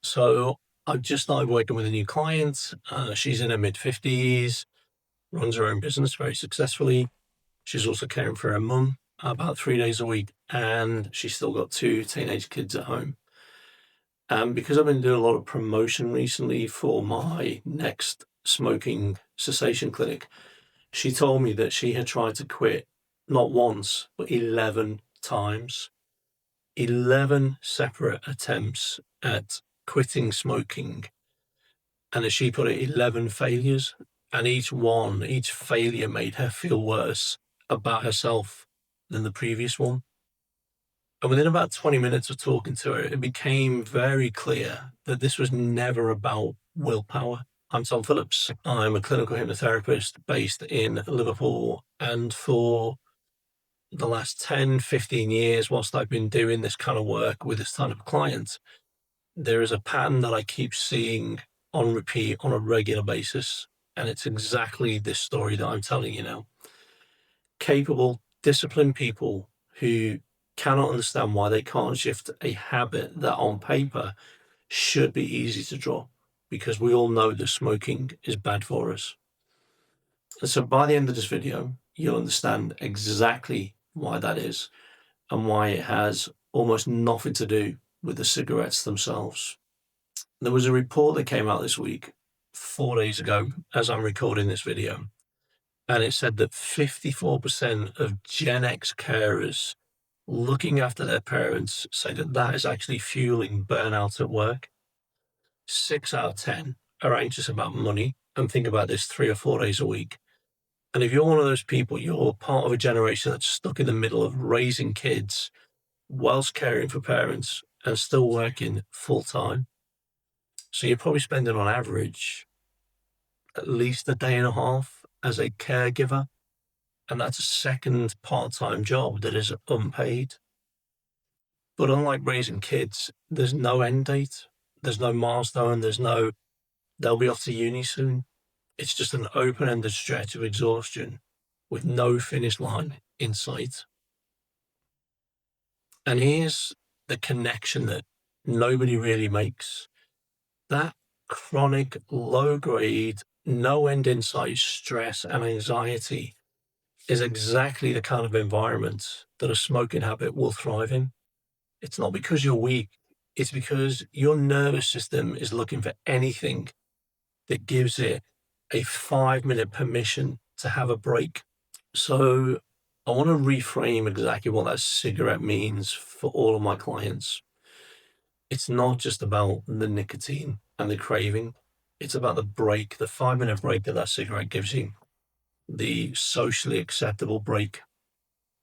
So I've just started working with a new client. She's in her mid-50s, runs her own business very successfully. She's also caring for her mum about 3 days a week, and she's still got two teenage kids at home. And because I've been doing a lot of promotion recently for my next smoking cessation clinic, she told me that she had tried to quit not once, but 11 times. 11 separate attempts at quitting smoking. And as she put it, 11 failures. And each failure made her feel worse about herself than the previous one. And within about 20 minutes of talking to her, it became very clear that this was never about willpower. I'm Tom Phillips. I'm a clinical hypnotherapist based in Liverpool. And for the last 10, 15 years, whilst I've been doing this kind of work with this type of client, there is a pattern that I keep seeing on repeat on a regular basis. And it's exactly this story that I'm telling you now. Capable, disciplined people who cannot understand why they can't shift a habit that on paper should be easy to drop, because we all know that smoking is bad for us. And so by the end of this video, you'll understand exactly why that is and why it has almost nothing to do with the cigarettes themselves. There was a report that came out this week, 4 days ago, as I'm recording this video, and it said that 54% of Gen X carers looking after their parents say that that is actually fueling burnout at work. 6 out of 10 are anxious about money and think about this 3 or 4 days a week. And if you're one of those people, you're part of a generation that's stuck in the middle of raising kids whilst caring for parents and still working full time. So you're probably spending on average at least a day and a half as a caregiver. And that's a second part-time job that is unpaid. But unlike raising kids, there's no end date. There's no milestone. They'll be off to uni soon. It's just an open-ended stretch of exhaustion with no finish line in sight. And here's the connection that nobody really makes. That chronic, low-grade, no-end in sight stress and anxiety is exactly the kind of environment that a smoking habit will thrive in. It's not because you're weak. It's because your nervous system is looking for anything that gives it a 5-minute permission to have a break. So I want to reframe exactly what that cigarette means for all of my clients. It's not just about the nicotine and the craving. It's about the break, the 5-minute break that cigarette gives you, the socially acceptable break.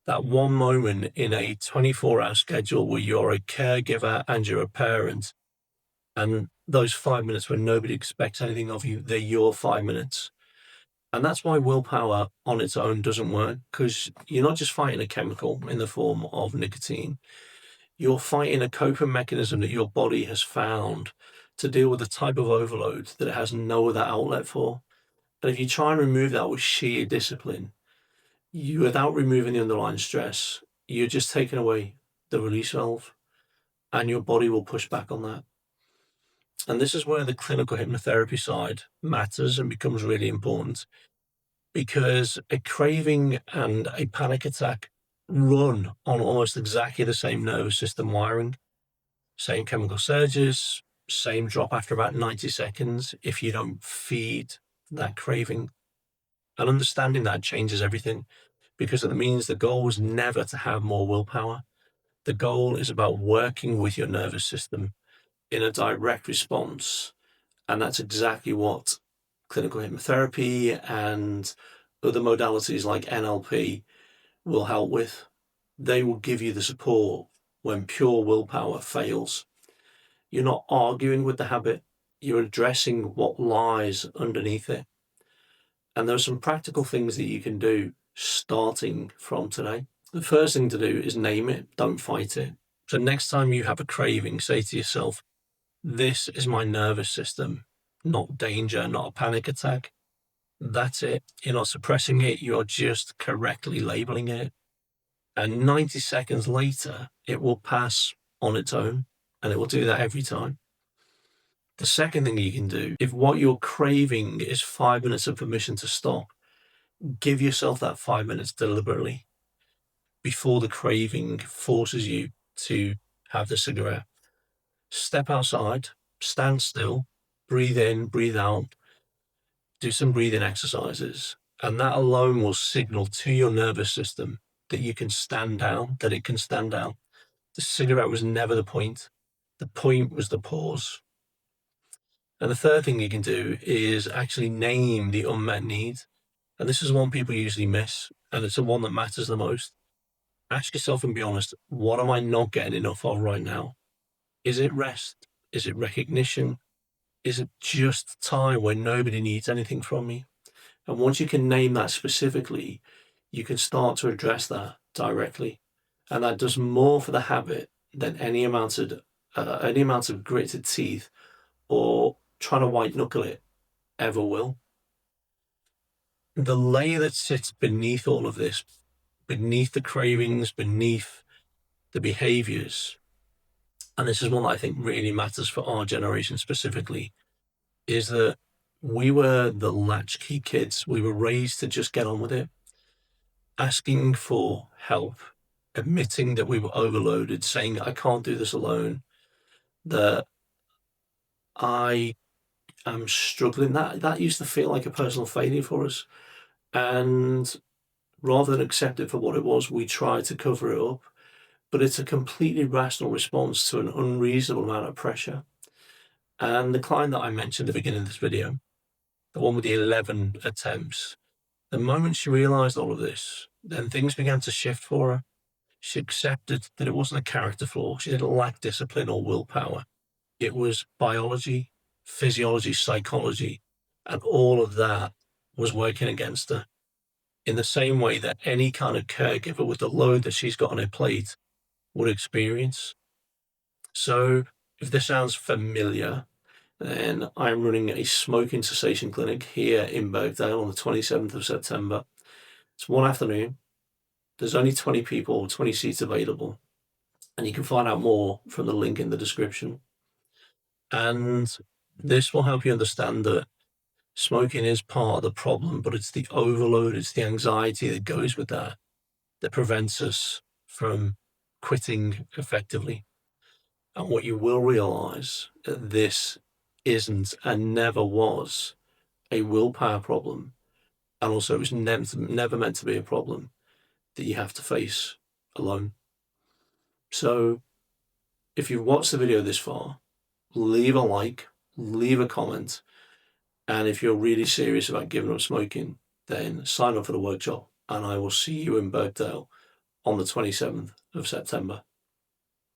That one moment in a 24-hour schedule where you're a caregiver and you're a parent, and those 5 minutes when nobody expects anything of you, they're your 5 minutes. And that's why willpower on its own doesn't work, because you're not just fighting a chemical in the form of nicotine. You're fighting a coping mechanism that your body has found to deal with the type of overload that it has no other outlet for. And if you try and remove that with sheer discipline, without removing the underlying stress, you're just taking away the release valve, and your body will push back on that. And this is where the clinical hypnotherapy side matters and becomes really important, because a craving and a panic attack run on almost exactly the same nervous system wiring, same chemical surges, same drop after about 90 seconds if you don't feed that craving. And understanding that changes everything, because it means the goal is never to have more willpower. The goal is about working with your nervous system in a direct response. And that's exactly what clinical hypnotherapy and other modalities like NLP will help with. They will give you the support when pure willpower fails. You're not arguing with the habit, you're addressing what lies underneath it. And there are some practical things that you can do starting from today. The first thing to do is name it, don't fight it. So next time you have a craving, say to yourself, this is my nervous system, not danger, not a panic attack. That's it. You're not suppressing it, you're just correctly labeling it. And 90 seconds later, it will pass on its own, and it will do that every time. The second thing you can do, if what you're craving is 5 minutes of permission to stop, give yourself that 5 minutes deliberately before the craving forces you to have the cigarette. Step outside, stand still, breathe in, breathe out, do some breathing exercises, and that alone will signal to your nervous system that you can stand down, that it can stand down. The cigarette was never the point. The point was the pause. And the third thing you can do is actually name the unmet need. And this is one people usually miss, and it's the one that matters the most. Ask yourself and be honest, what am I not getting enough of right now? Is it rest? Is it recognition? Is it just time when nobody needs anything from me? And once you can name that specifically, you can start to address that directly. And that does more for the habit than any amount of gritted teeth or trying to white knuckle it ever will. The layer that sits beneath all of this, beneath the cravings, beneath the behaviors, and this is one that I think really matters for our generation specifically, is that we were the latchkey kids. We were raised to just get on with it. Asking for help, admitting that we were overloaded, saying, I can't do this alone, that I am struggling. That used to feel like a personal failure for us. And rather than accept it for what it was, we tried to cover it up. But it's a completely rational response to an unreasonable amount of pressure. And the client that I mentioned at the beginning of this video, the one with the 11 attempts, the moment she realized all of this, then things began to shift for her. She accepted that it wasn't a character flaw. She didn't lack discipline or willpower. It was biology, physiology, psychology, and all of that was working against her in the same way that any kind of caregiver with the load that she's got on her plate would experience. So if this sounds familiar, then I'm running a smoking cessation clinic here in Birkdale on the 27th of September. It's one afternoon. There's only 20 people, 20 seats available. And you can find out more from the link in the description. And this will help you understand that smoking is part of the problem, but it's the overload, it's the anxiety that goes with that prevents us from quitting effectively. And what you will realize that this isn't and never was a willpower problem. And also it was never meant to be a problem that you have to face alone. So if you've watched the video this far, leave a like, leave a comment. And if you're really serious about giving up smoking, then sign up for the workshop and I will see you in Birkdale on the 27th of September.